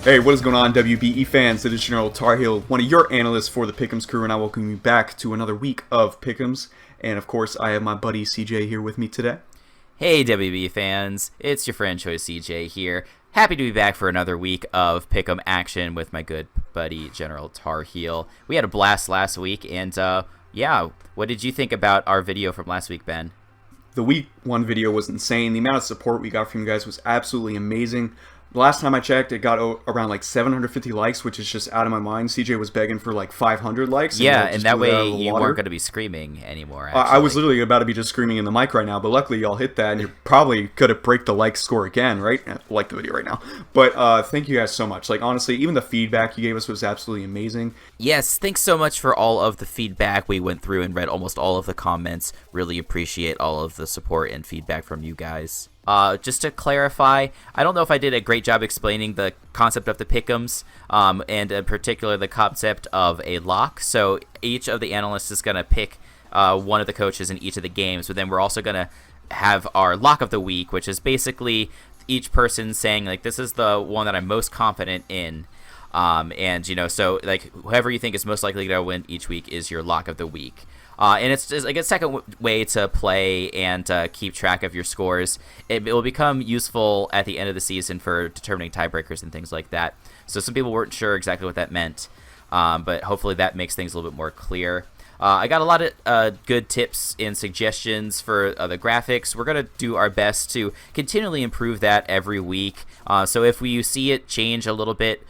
Hey, what is going on, WBE fans? It is General Tarheel, one of your analysts for the Pickems crew, and I welcome you back to another week of Pickems. And of course, I have my buddy CJ here with me today. Hey, WBE fans, it's your friend Choice CJ here. Happy to be back for another week of Pick'em action with my good buddy General Tarheel. We had a blast last week, and yeah, what did you think about our video from last week, Ben? The week one video was insane. The amount of support we got from you guys was absolutely amazing. The last time I checked, it got around like 750 likes, which is just out of my mind. CJ was begging for like 500 likes. Yeah, and that way you weren't going to be screaming anymore. I was literally about to be just screaming in the mic right now, but luckily y'all hit that, and you're probably going to break the like score again, right? Like the video right now. But thank you guys so much. Like, honestly, even the feedback you gave us was absolutely amazing. Yes, thanks so much for all of the feedback. We went through and read almost all of the comments. Really appreciate all of the support and feedback from you guys. Just to clarify, I don't know if I did a great job explaining the concept of the Pickems, and in particular the concept of a lock. So each of the analysts is going to pick one of the coaches in each of the games, but then we're also going to have our lock of the week, which is basically each person saying, like, this is the one that I'm most confident in. And, you know, so, like, whoever you think is most likely to win each week is your lock of the week. And it's just like a second way to play and keep track of your scores. It will become useful at the end of the season for determining tiebreakers and things like that. So some people weren't sure exactly what that meant, but hopefully that makes things a little bit more clear. I got a lot of good tips and suggestions for the graphics. We're going to do our best to continually improve that every week. So if you see it change a little bit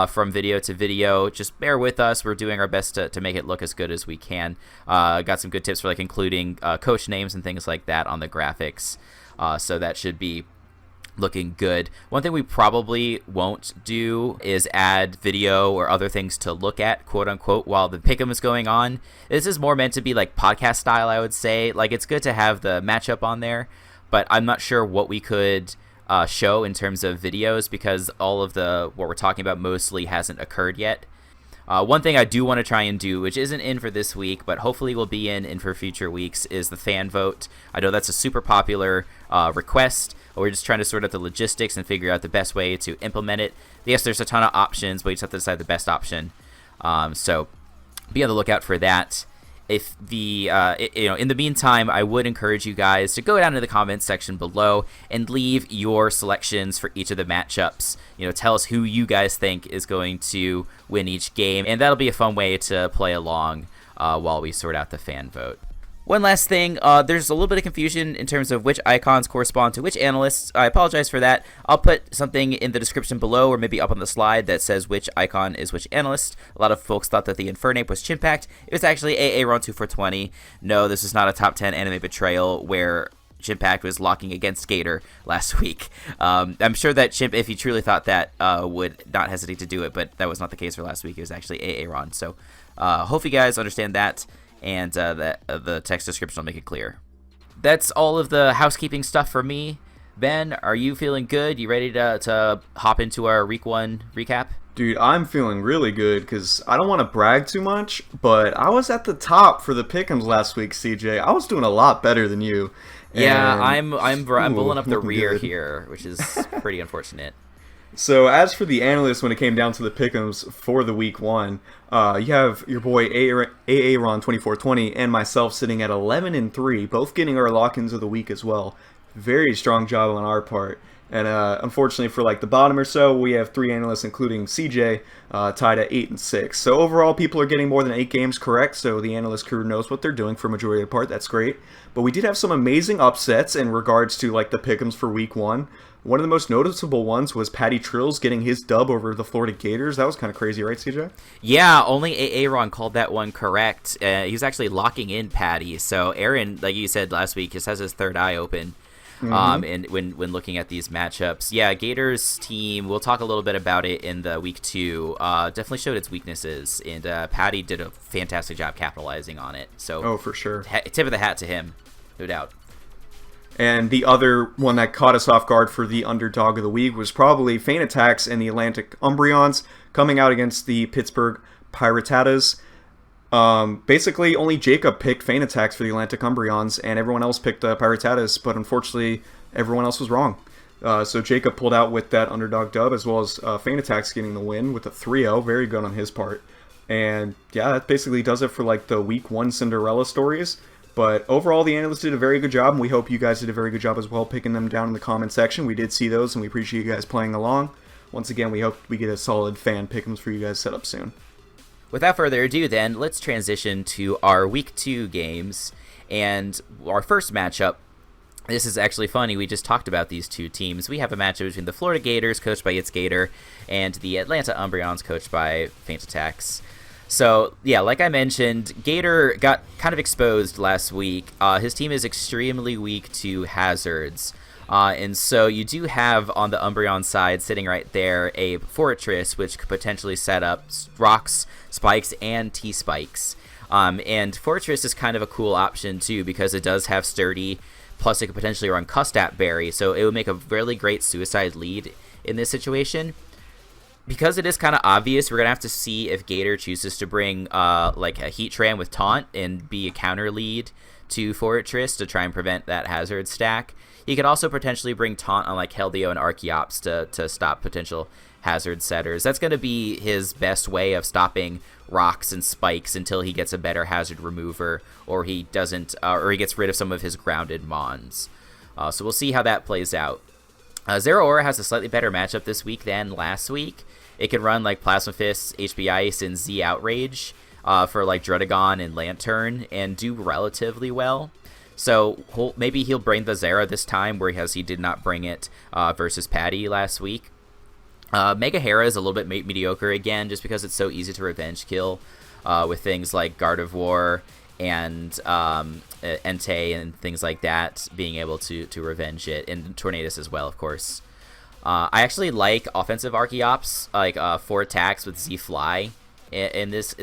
from video to video, just bear with us. We're doing our best to make it look as good as we can. Got some good tips for like including coach names and things like that on the graphics. So that should be looking good. One thing we probably won't do is add video or other things to look at, quote unquote, while the pick'em is going on. This is more meant to be like podcast style, I would say. Like, it's good to have the matchup on there, but I'm not sure what we could show in terms of videos, because all of what we're talking about mostly hasn't occurred yet. One thing I do want to try and do, which isn't in for this week, but hopefully will be in for future weeks, is the fan vote. I know that's a super popular request. We're just trying to sort out the logistics and figure out the best way to implement it. Yes, there's a ton of options, but you just have to decide the best option. So be on the lookout for that. If in the meantime, I would encourage you guys to go down to the comments section below and leave your selections for each of the matchups. You know, tell us who you guys think is going to win each game, and that'll be a fun way to play along while we sort out the fan vote. One last thing, there's a little bit of confusion in terms of which icons correspond to which analysts. I apologize for that. I'll put something in the description below or maybe up on the slide that says which icon is which analyst. A lot of folks thought that the Infernape was Chimpact. It was actually AARON2420. No, this is not a top 10 anime betrayal where Chimpact was locking against Gator last week. I'm sure that Chimp, if he truly thought that, would not hesitate to do it, but that was not the case for last week. It was actually AARON. So hope you guys understand that. And the text description will make it clear. That's all of the housekeeping stuff for me. Ben, are you feeling good? You ready to hop into our week one recap? Dude, I'm feeling really good because I don't want to brag too much, but I was at the top for the Pickems last week, CJ. I was doing a lot better than you. Yeah, I'm pulling up the rear here, which is pretty unfortunate. So as for the analysts, when it came down to the Pickems for the week one, you have your boy AARON2420 and myself sitting at 11-3, both getting our lock-ins of the week as well. Very strong job on our part. And unfortunately for like the bottom or so, we have 3 analysts, including CJ, tied at 8-6. So overall, people are getting more than 8 games correct, so the analyst crew knows what they're doing for majority of the part. That's great. But we did have some amazing upsets in regards to like the Pickems for week one. One of the most noticeable ones was Patty Trills getting his dub over the Florida Gators. That was kind of crazy, right, CJ? Yeah, only Aaron called that one correct. He was actually locking in Patty. So Aaron, like you said last week, just has his third eye open. And when looking at these matchups, yeah, Gators team, we'll talk a little bit about it in the week 2. Definitely showed its weaknesses, and Patty did a fantastic job capitalizing on it. So, for sure, tip of the hat to him, no doubt. And the other one that caught us off guard for the underdog of the week was probably Feint Attacks and the Atlantic Umbreons coming out against the Pittsburgh PIRATTATAS. Basically, only Jacob picked Feint Attacks for the Atlantic Umbreons, and everyone else picked PIRATTATAS, but unfortunately, everyone else was wrong. So Jacob pulled out with that underdog dub, as well as FeintAttack's getting the win with a 3-0. Very good on his part. And yeah, that basically does it for like the week 1 Cinderella stories. But overall, the analysts did a very good job, and we hope you guys did a very good job as well, picking them down in the comment section. We did see those, and we appreciate you guys playing along. Once again, we hope we get a solid fan Pickems for you guys set up soon. Without further ado, then, let's transition to our Week 2 games. And our first matchup, this is actually funny, we just talked about these two teams. We have a matchup between the Florida Gators, coached by ITZGATOR, and the Atlanta Umbreons, coached by FeintAttack. So, yeah, like I mentioned, Gator got kind of exposed last week. His team is extremely weak to hazards. And so you do have on the Umbreon side, sitting right there, a Fortress, which could potentially set up rocks, spikes, and T-spikes. And Fortress is kind of a cool option, too, because it does have Sturdy, plus it could potentially run Custat Berry, so it would make a really great suicide lead in this situation. Because it is kind of obvious, we're going to have to see if Gator chooses to bring like a Heatran with Taunt and be a counter lead to Fortress to try and prevent that hazard stack. He could also potentially bring Taunt on like Keldeo and Archeops to stop potential hazard setters. That's going to be his best way of stopping rocks and spikes until he gets a better hazard remover, or he doesn't, or he gets rid of some of his grounded mons. So we'll see how that plays out. Zeraora has a slightly better matchup this week than last week. It can run like Plasma Fist, HP Ice, and Z Outrage for like Drudagon and Lantern and do relatively well. So maybe he'll bring the Zera this time, whereas he did not bring it versus Patty last week. Mega Hera is a little bit mediocre again, just because it's so easy to revenge kill with things like Gardevoir and Entei and things like that, being able to revenge it, and Tornadus as well, of course. I actually like offensive Archeops, like 4 attacks with Z-Fly in this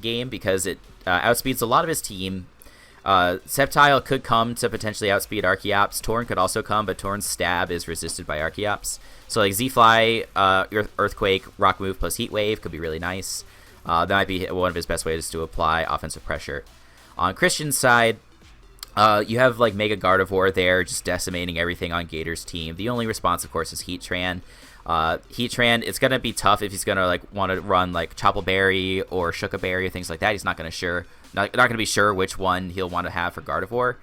game, because it outspeeds a lot of his team. Sceptile could come to potentially outspeed Archeops. Torn could also come, but Torn's stab is resisted by Archeops. So like Z-Fly, Earthquake, Rock Move plus Heat Wave could be really nice. That might be one of his best ways to apply offensive pressure. On Christian's side, you have like Mega Gardevoir there, just decimating everything on Gator's team. The only response, of course, is Heatran. Heatran, it's gonna be tough if he's gonna like want to run like Chopple Berry or Shuka Berry or things like that. He's not gonna be sure which one he'll want to have for Gardevoir.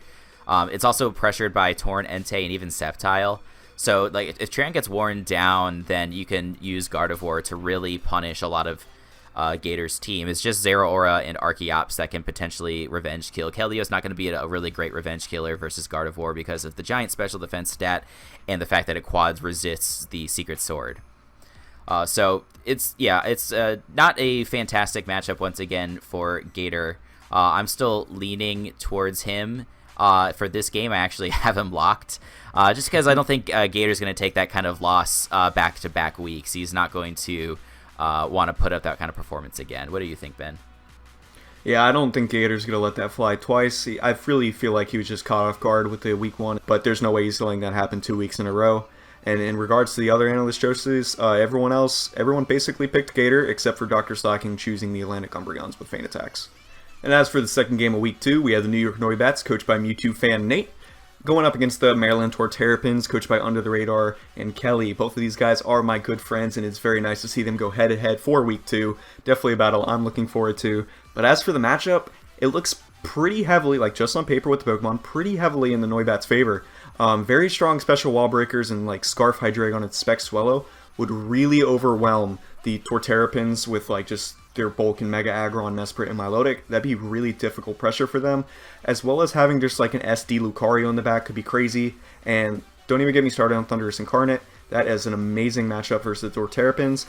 It's also pressured by Torn, Entei, and even Sceptile. So like if Tran gets worn down, then you can use Gardevoir to really punish a lot of Gator's team. It's just Zeraora and Archeops that can potentially revenge kill. Keldeo's not going to be a really great revenge killer versus Gardevoir because of the giant special defense stat and the fact that it quads resists the Secret Sword. So it's not a fantastic matchup once again for Gator. I'm still leaning towards him. For this game, I actually have him locked, just because I don't think Gator's going to take that kind of loss back-to-back weeks. He's not going to want to put up that kind of performance again. What do you think, Ben? Yeah, I don't think Gator's going to let that fly twice. I really feel like he was just caught off guard with the week 1, but there's no way he's letting that happen 2 weeks in a row. And in regards to the other analyst choices, everyone basically picked Gator, except for Dr. Slacking choosing the Atlantic Umbreons with FeintAttack. And as for the second game of week 2, we have the New York Noibats, coached by Mewtwo fan Nate, going up against the Maryland Torterrapins, coached by Under the Radar and Kelly. Both of these guys are my good friends, and it's very nice to see them go head-to-head for week 2. Definitely a battle I'm looking forward to. But as for the matchup, it looks pretty heavily, like just on paper with the Pokemon, pretty heavily in the Noibats' favor. Very strong special wall breakers and like Scarf Hydreigon and Spec Swellow would really overwhelm the Torterrapins with like just their bulk and Mega Aggron, Mesprit, and Milotic. That'd be really difficult pressure for them, as well as having just like an SD Lucario in the back could be crazy. And don't even get me started on Thundurus Incarnate. That is an amazing matchup versus the Torterrapins.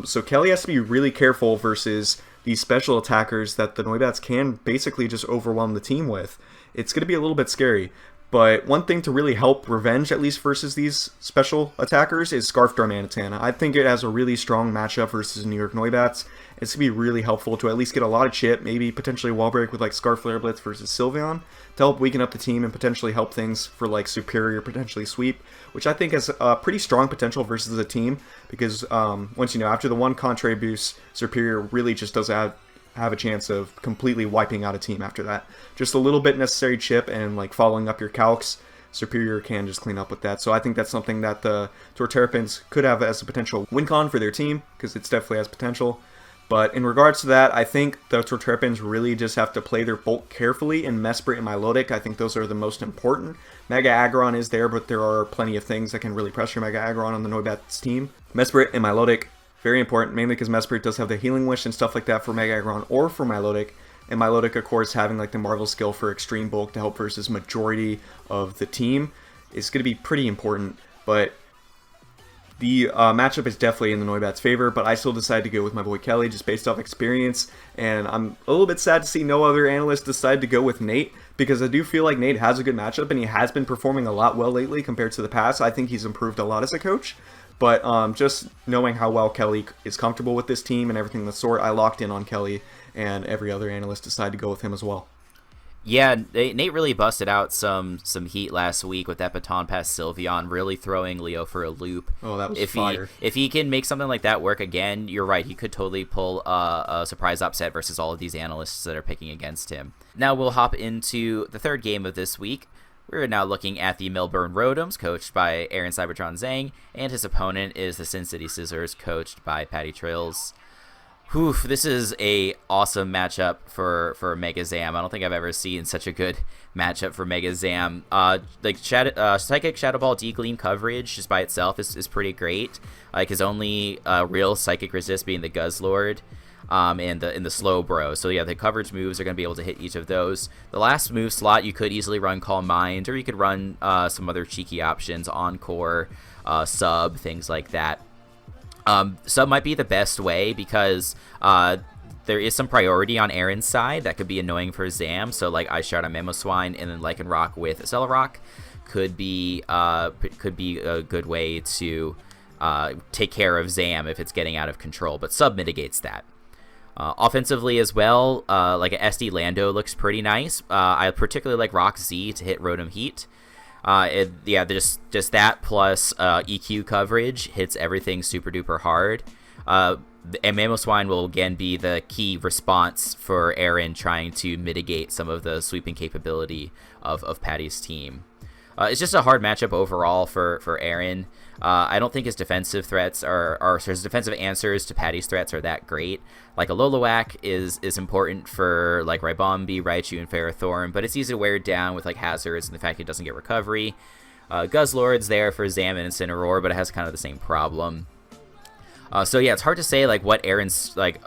So Kelly has to be really careful versus these special attackers that the Noibats can basically just overwhelm the team with. It's going to be a little bit scary. But one thing to really help Revenge, at least versus these special attackers, is Scarf Darmanitan. I think it has a really strong matchup versus New York Noibats. It's going to be really helpful to at least get a lot of chip, maybe potentially wall break with like Scarf Flare Blitz versus Sylveon, to help weaken up the team and potentially help things for like Superior, potentially Sweep, which I think has pretty strong potential versus the team, because once after the one Contrary boost, Superior really just does have a chance of completely wiping out a team after that. Just a little bit necessary chip and like following up your calcs. Superior can just clean up with that. So I think that's something that the Torterrapins could have as a potential win con for their team, because it's definitely has potential. But in regards to that, I think the Torterrapins really just have to play their bulk carefully, and Mesprit and Milotic, I think those are the most important. Mega Aggron is there, but there are plenty of things that can really pressure Mega Aggron on the Noibat's team. Mesprit and Milotic, very important, mainly because Mesprit does have the Healing Wish and stuff like that for Mega Aggron or for Milotic. And Milotic, of course, having like the Marvel skill for extreme bulk to help versus majority of the team is going to be pretty important. But the matchup is definitely in the Noibat's favor, but I still decided to go with my boy Kelly just based off experience, and I'm a little bit sad to see no other analyst decide to go with Nate, because I do feel like Nate has a good matchup, and he has been performing a lot well lately compared to the past. I think he's improved a lot as a coach, but just knowing how well Kelly is comfortable with this team and everything of the sort, I locked in on Kelly, and every other analyst decided to go with him as well. Yeah, Nate really busted out some heat last week with that baton pass Sylveon, really throwing Leo for a loop. Oh, that was fire. If he can make something like that work again, you're right, he could totally pull a surprise upset versus all of these analysts that are picking against him. Now we'll hop into the third game of this week. We're now looking at the Melbourne Rotoms, coached by Aaron Cybertron Zhang, and his opponent is the Sin City Scissors, coached by Patty Trills. Whew, this is a awesome matchup for Mega Zam. I don't think I've ever seen such a good matchup for Mega Zam. Psychic Shadow Ball D-Gleam coverage just by itself is pretty great. Like his only real Psychic resist being the Guzzlord, and the Slow Bro. So yeah, the coverage moves are going to be able to hit each of those. The last move slot, you could easily run Calm Mind, or you could run some other cheeky options, Encore, Sub, things like that. Sub might be the best way because there is some priority on Aaron's side that could be annoying for Zam. So like Ice Shard on Mamoswine and then Lycanroc with Accelerock could be a good way to take care of Zam if it's getting out of control. But Sub mitigates that. Offensively as well, like a SD Lando looks pretty nice. I particularly like Rock Z to hit Rotom Heat. Just that plus EQ coverage hits everything super duper hard. And Mamoswine will again be the key response for Aaron trying to mitigate some of the sweeping capability of Patty's team. It's just a hard matchup overall for Aaron. I don't think his defensive threats his defensive answers to Patty's threats are that great. Like a Loloac is important for like Ribombee, Raichu, and Ferrothorn, but it's easy to wear it down with like hazards and the fact it doesn't get recovery. Guzzlord's there for Zam and Incineroar, but it has kind of the same problem. So yeah, it's hard to say like what Aaron's like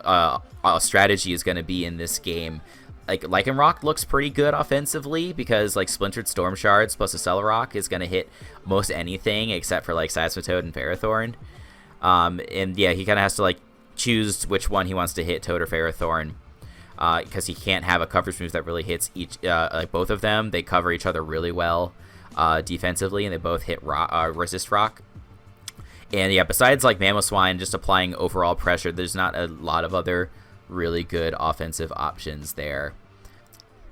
strategy is going to be in this game. Like Lycanroc looks pretty good offensively because like Splintered Storm Shards plus Accelerock is going to hit most anything except for like Seismitoad and Ferrothorn. And yeah, he kind of has to like choose which one he wants to hit, Toad or Ferrothorn, because he can't have a coverage move that really hits each like both of them. They cover each other really well defensively, and they both hit resist rock. And yeah, besides like Mamoswine just applying overall pressure, there's not a lot of other really good offensive options there.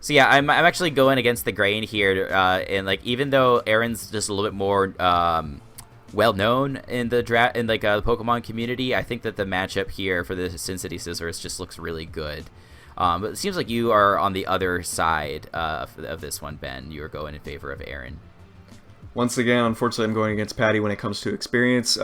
So yeah, I'm actually going against the grain here, and like even though Aaron's just a little bit more well known in the the Pokemon community, I think that the matchup here for the Sin City Scissors just looks really good. But it seems like you are on the other side of this one, Ben. You are going in favor of Aaron. Once again, unfortunately, I'm going against Patty when it comes to experience.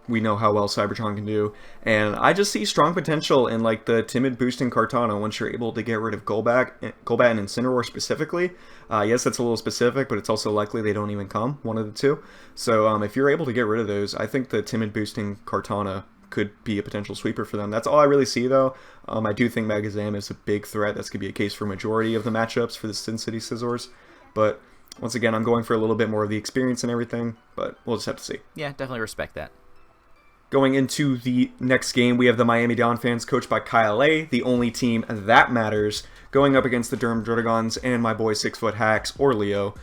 We know how well Cybertron can do, and I just see strong potential in like the timid boosting Kartana once you're able to get rid of Golbat and Incineroar specifically. Yes, that's a little specific, but it's also likely they don't even come, one of the two. So if you're able to get rid of those, I think the timid boosting Kartana could be a potential sweeper for them. That's all I really see, though. I do think Mega Zam is a big threat. That's going to be a case for majority of the matchups for the Sin City Scissors, but once again, I'm going for a little bit more of the experience and everything, but we'll just have to see. Yeah, definitely respect that. Going into the next game, we have the Miami DONPHANS, coached by KYLEAYE, the only team that matters, going up against the Durham Druddigons and my boy 6-foot Hacks, or Leo.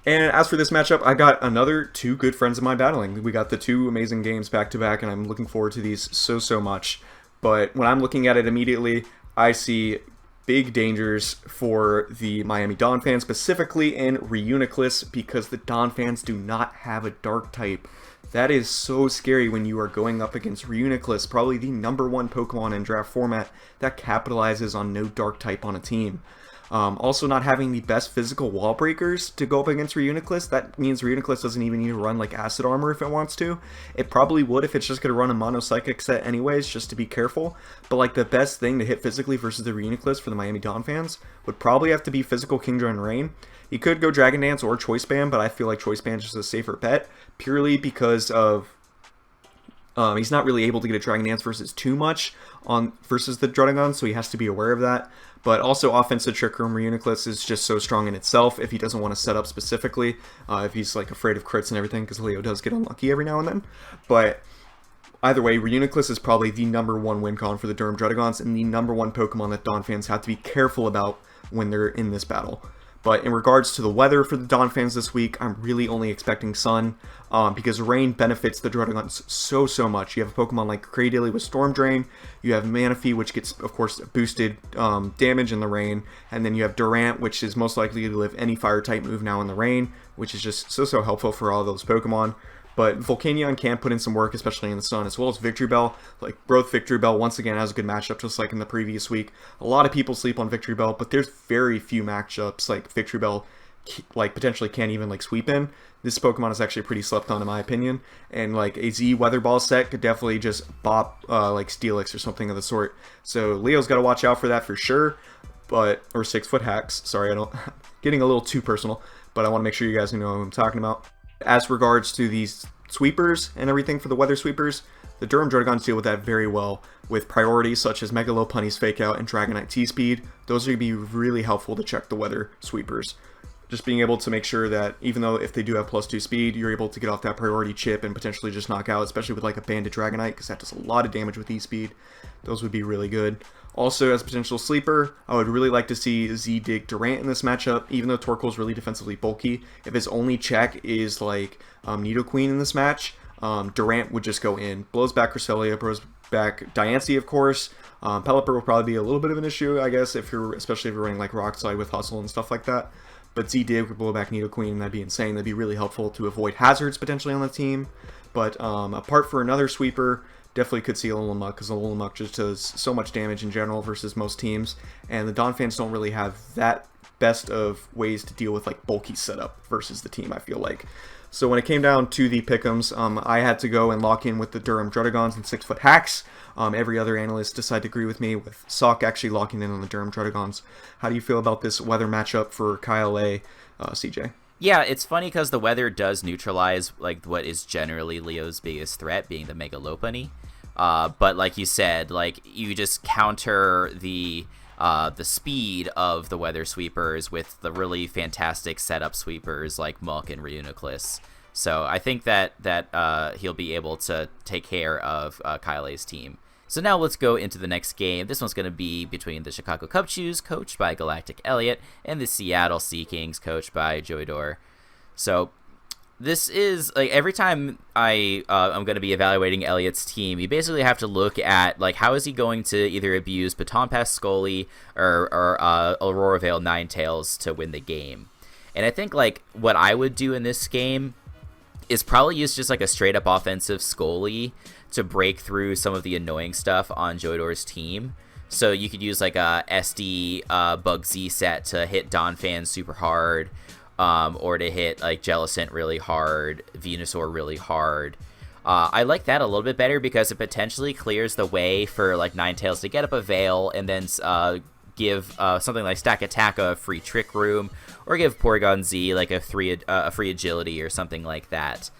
And as for this matchup, I got another two good friends of mine battling. We got the two amazing games back-to-back, and I'm looking forward to these so much. But when I'm looking at it immediately, I see big dangers for the Miami DONPHANS, specifically in Reuniclus, because the DONPHANS do not have a dark type. That is so scary when you are going up against Reuniclus, probably the #1 Pokemon in draft format that capitalizes on no dark type on a team. Also, not having the best physical wall breakers to go up against Reuniclus. That means Reuniclus doesn't even need to run like Acid Armor if it wants to. It probably would if it's just going to run a Mono Psychic set anyways, just to be careful. But like the best thing to hit physically versus the Reuniclus for the Miami Donphans would probably have to be physical Kingdra and Rain. You could go Dragon Dance or Choice Band, but I feel like Choice Band is just a safer bet, purely because of he's not really able to get a Dragon Dance versus too much versus the Druddigon, so he has to be aware of that. But also, Offensive Trick Room Reuniclus is just so strong in itself if he doesn't want to set up specifically, if he's like afraid of crits and everything, because Leo does get unlucky every now and then. But either way, Reuniclus is probably the #1 win con for the Durham Druddigons and the #1 Pokemon that Donphans have to be careful about when they're in this battle. But in regards to the weather for the Donphans this week, I'm really only expecting sun, because rain benefits the Druddigons so much. You have a Pokemon like Cradily with Storm Drain, you have Manaphy, which gets, of course, boosted damage in the rain, and then you have Durant, which is most likely to live any Fire-type move now in the rain, which is just so helpful for all those Pokemon. But Volcanion can put in some work, especially in the sun, as well as Victreebel. Like, both Victreebel, once again, has a good matchup, just like in the previous week. A lot of people sleep on Victreebel, but there's very few matchups like Victreebel, like, potentially can't even, like, sweep in. This Pokemon is actually pretty slept on, in my opinion. And, like, a Z Weather Ball set could definitely just bop, like, Steelix or something of the sort. So, Leo's got to watch out for that for sure. Or 6-foot hacks. Sorry, getting a little too personal, but I want to make sure you guys know what I'm talking about. As regards to these sweepers and everything for the weather sweepers, the Durham Druddigons deal with that very well with priorities such as Mega Lopunny's Fake Out and Dragonite T-Speed. Those are going to be really helpful to check the weather sweepers. Just being able to make sure that even though if they do have +2 speed, you're able to get off that priority chip and potentially just knock out, especially with like a Banded Dragonite, because that does a lot of damage with E-Speed. Those would be really good. Also, as a potential sleeper, I would really like to see Z-Dig Durant in this matchup, even though Torkoal's really defensively bulky. If his only check is like Nidoqueen in this match, Durant would just go in. Blows back Cresselia, blows back Diancie, of course. Pelipper will probably be a little bit of an issue, I guess, especially if you're running like Rock Slide with Hustle and stuff like that. But Z-Dig would blow back Nidoqueen, and that'd be insane. That'd be really helpful to avoid hazards potentially on the team. But apart for another sweeper, definitely could see Alolan because Alolan just does so much damage in general versus most teams, and the Donphans don't really have that best of ways to deal with like bulky setup versus the team, I feel like. So when it came down to the Pickems, I had to go and lock in with the Durham Druddigons and 6-foot hacks. Every other analyst decided to agree with me, with Sock actually locking in on the Durham Druddigons. How do you feel about this weather matchup for KYLEAYE, CJ? Yeah, it's funny because the weather does neutralize like what is generally Leo's biggest threat, being the Mega Lopunny. But like you said, like you just counter the speed of the weather sweepers with the really fantastic setup sweepers like Muk and Reuniclus. So I think that he'll be able to take care of KYLEAYE's team. So now let's go into the next game. This one's going to be between the Chicago CUBCHOOS, coached by GalacticEllioT, and the Seattle Sea Kings, coached by Joydor. So this is, like, every time I'm going to be evaluating Elliott's team, you basically have to look at, like, how is he going to either abuse Baton Pass Scully or Aurora Veil Ninetales to win the game. And I think, like, what I would do in this game is probably use just, like, a straight-up offensive Scully to break through some of the annoying stuff on Joydor's team. So you could use, like, a SD Bug Z set to hit Donphan super hard, or to hit like Jellicent really hard, Venusaur really hard. I like that a little bit better because it potentially clears the way for like Ninetales to get up a Veil and then give something like Stack Attack a free Trick Room, or give Porygon Z like a free Agility or something like that.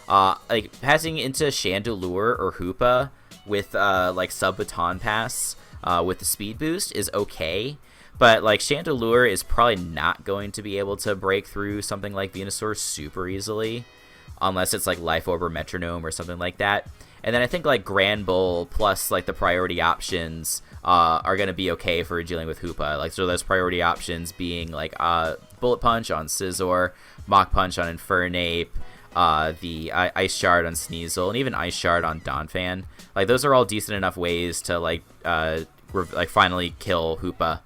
Like passing into Chandelure or Hoopa with like sub Baton Pass with the speed boost is okay. But, like, Chandelure is probably not going to be able to break through something like Venusaur super easily, unless it's, like, Life Orb or Metronome or something like that. And then I think, like, Granbull plus, like, the priority options are going to be okay for dealing with Hoopa. Like, so those priority options being, like, Bullet Punch on Scizor, Mach Punch on Infernape, the Ice Shard on Sneasel, and even Ice Shard on Donphan. Like, those are all decent enough ways to, like finally kill Hoopa.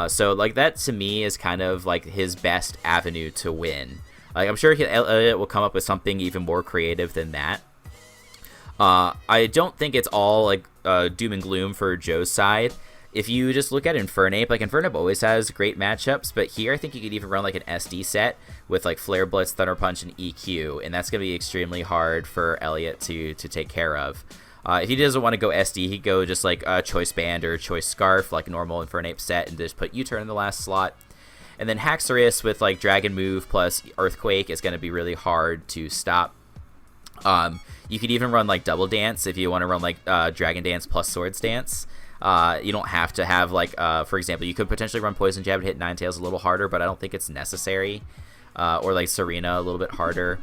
So, like, that to me is kind of, like, his best avenue to win. Like, I'm sure Elliot will come up with something even more creative than that. I don't think it's all, like, doom and gloom for Joe's side, if you just look at Infernape, like Infernape always has great matchups, but here I think you could even run like an SD set with like Flare Blitz, Thunder Punch, and EQ, and that's going to be extremely hard for Elliot to take care of. If he doesn't want to go SD, he'd go just like Choice Band or Choice Scarf, like a normal Infernape set, and just put U-Turn in the last slot. And then Haxorus with like Dragon Move plus Earthquake is going to be really hard to stop. You could even run like Double Dance if you want to run like Dragon Dance plus Swords Dance. You don't have to have like, for example, you could potentially run Poison Jab to hit Ninetales a little harder, but I don't think it's necessary. Or like Serena a little bit harder.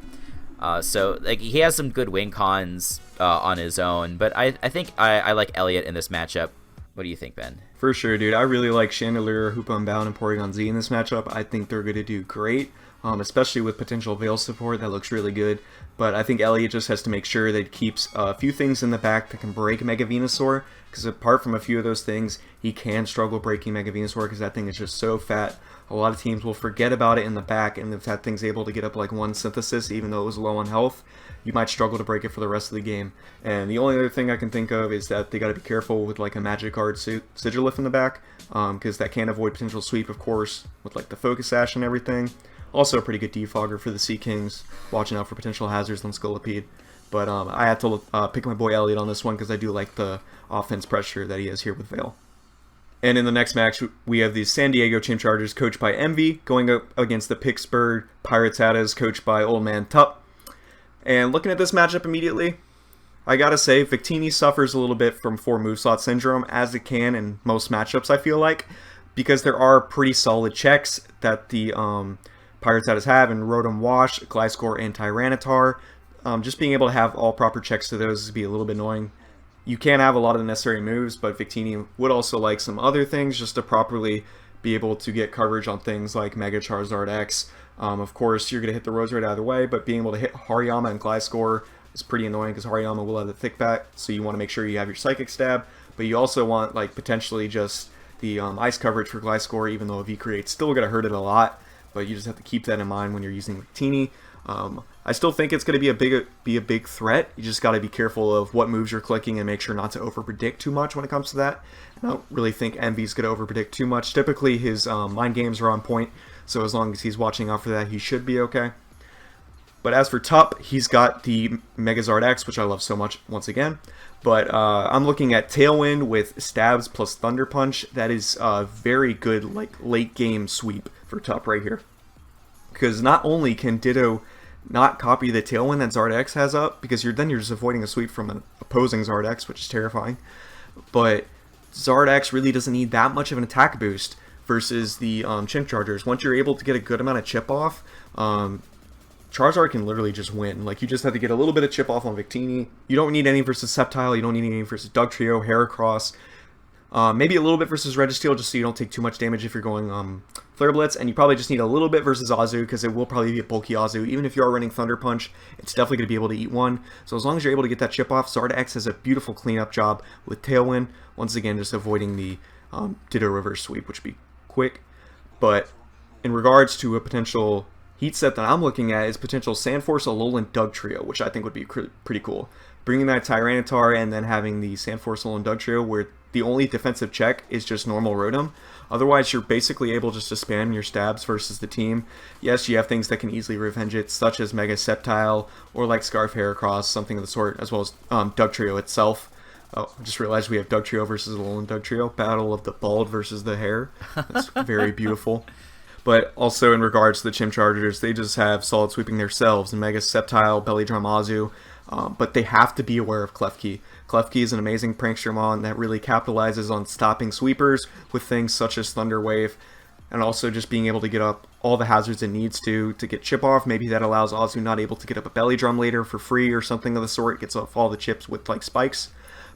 So like he has some good win cons on his own, but I think I like Elliot in this matchup. What do you think, Ben? For sure, dude. I really like Chandelier, Hoop Unbound, and Porygon Z in this matchup. I think they're going to do great, especially with potential Veil support. That looks really good. But I think Elliot just has to make sure that he keeps a few things in the back that can break Mega Venusaur, because apart from a few of those things, he can struggle breaking Mega Venusaur because that thing is just so fat. A lot of teams will forget about it in the back, and if that thing's able to get up like one synthesis, even though it was low on health, you might struggle to break it for the rest of the game. And the only other thing I can think of is that they got to be careful with like a Magikarp Sigilif in the back, because that can avoid potential sweep, of course, with like the Focus Sash and everything. Also a pretty good defogger for the Sea Kings, watching out for potential hazards on Scolipede. But I had to pick my boy Elliot on this one because I do like the offense pressure that he has here with Veil. And in the next match, we have the San Diego CHIMCHARGERS, coached by EMVEE, going up against the Pittsburgh PIRATTATAS, coached by OLDMANTUP. And looking at this matchup immediately, I gotta say, Victini suffers a little bit from 4 move slot syndrome, as it can in most matchups, I feel like, because there are pretty solid checks that the PIRATTATAS have in Rotom Wash, Gliscor, and Tyranitar. Just being able to have all proper checks to those would be a little bit annoying. You can have a lot of the necessary moves, but Victini would also like some other things just to properly be able to get coverage on things like Mega Charizard X. Of course, you're going to hit the Roserade either way, but being able to hit Hariyama and Gliscor is pretty annoying because Hariyama will have the thick bat, so you want to make sure you have your Psychic Stab, but you also want like potentially just the ice coverage for Gliscor, even though V-Create's still going to hurt it a lot, but you just have to keep that in mind when you're using Victini. I still think it's going to be a big threat. You just got to be careful of what moves you're clicking and make sure not to overpredict too much when it comes to that. I don't really think EMVEE's going to overpredict too much. Typically, his mind games are on point, so as long as he's watching out for that, he should be okay. But as for Tup, he's got the Megazord X, which I love so much once again. But I'm looking at Tailwind with Stabs plus Thunder Punch. That is a very good like late game sweep for Tup right here. Because not only can Ditto not copy the Tailwind that Zard X has up, because you're just avoiding a sweep from an opposing Zard X, which is terrifying. But Zard X really doesn't need that much of an attack boost versus the CHIMCHARGERS. Once you're able to get a good amount of chip off, Charizard can literally just win. Like, you just have to get a little bit of chip off on Victini. You don't need any versus Sceptile, you don't need any versus Dugtrio, Heracross. Maybe a little bit versus Registeel, just so you don't take too much damage if you're going Flare Blitz, and you probably just need a little bit versus Azu, because it will probably be a bulky Azu. Even if you are running Thunder Punch, it's definitely going to be able to eat one. So as long as you're able to get that chip off, Zard X has a beautiful cleanup job with Tailwind. Once again, just avoiding the Ditto Reverse Sweep, which would be quick. But in regards to a potential heat set that I'm looking at is potential Sandforce, Alolan, Dugtrio, which I think would be pretty cool. Bringing that Tyranitar and then having the Sandforce, Alolan, Dugtrio, where the only defensive check is just normal Rotom. Otherwise, you're basically able just to spam your stabs versus the team. Yes, you have things that can easily revenge it, such as Mega Sceptile or like Scarf Heracross, something of the sort, as well as Dugtrio itself. Oh, I just realized we have Dugtrio versus Alolan Dugtrio. Battle of the Bald versus the Hare. That's very beautiful. But also in regards to the CHIMCHARGERS, they just have solid sweeping themselves, and Mega Sceptile, Belly Drum Azu, but they have to be aware of Klefki. Klefki is an amazing Prankstermon that really capitalizes on stopping sweepers with things such as Thunder Wave, and also just being able to get up all the hazards it needs to get chip off. Maybe that allows Azu not able to get up a Belly Drum later for free or something of the sort, gets off all the chips with like spikes.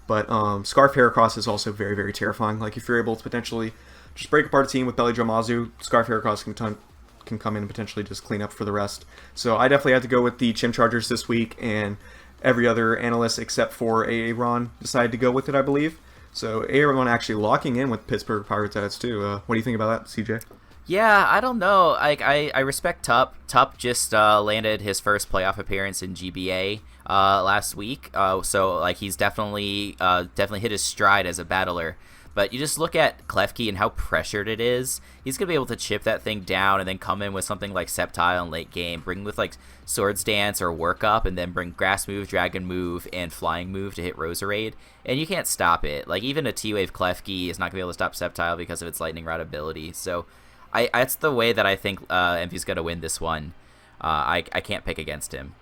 But Scarf Heracross is also very, very terrifying. Like, if you're able to potentially just break apart a team with Belly Drum Azu, Scarf Heracross can come in and potentially just clean up for the rest. So I definitely had to go with the CHIMCHARGERS this week, and every other analyst except for Aaron decided to go with it, I believe. So Aaron actually locking in with Pittsburgh PIRATTATAS too. What do you think about that, CJ? Yeah, I don't know. Like, I respect Tup. Tup just landed his first playoff appearance in GBA last week. So like, he's definitely hit his stride as a battler. But you just look at Klefki and how pressured it is. He's going to be able to chip that thing down and then come in with something like Sceptile in late game. Bring with like Swords Dance or Work Up, and then bring Grass Move, Dragon Move, and Flying Move to hit Roserade. And you can't stop it. Like even a T-Wave Klefki is not going to be able to stop Sceptile because of its Lightning Rod ability. So that's the way that I think EMVEE's going to win this one. I can't pick against him.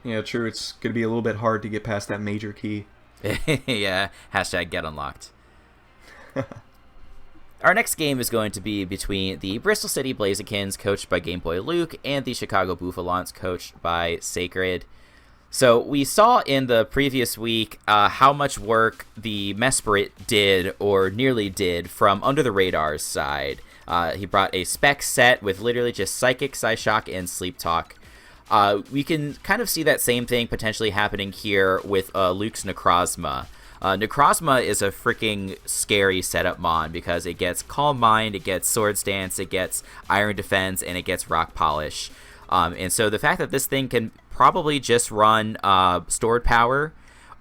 Yeah, true. It's going to be a little bit hard to get past that major key. Yeah, hashtag get unlocked. Our next game is going to be between the Bristol City Blazikens, coached by GameBoyLuke, and the Chicago Bouffalons, coached by Sacred. So we saw in the previous week how much work the Mesprit did, or nearly did, from under the radar's side. He brought a spec set with literally just Psychic, Psyshock, and Sleep Talk. We can kind of see that same thing potentially happening here with Luke's Necrozma. Necrozma is a freaking scary setup mon because it gets Calm Mind, it gets Swords Dance, it gets Iron Defense, and it gets Rock Polish. And so the fact that this thing can probably just run Stored Power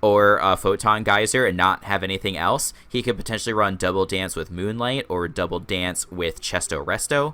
or Photon Geyser and not have anything else, he could potentially run Double Dance with Moonlight or Double Dance with Chesto Resto.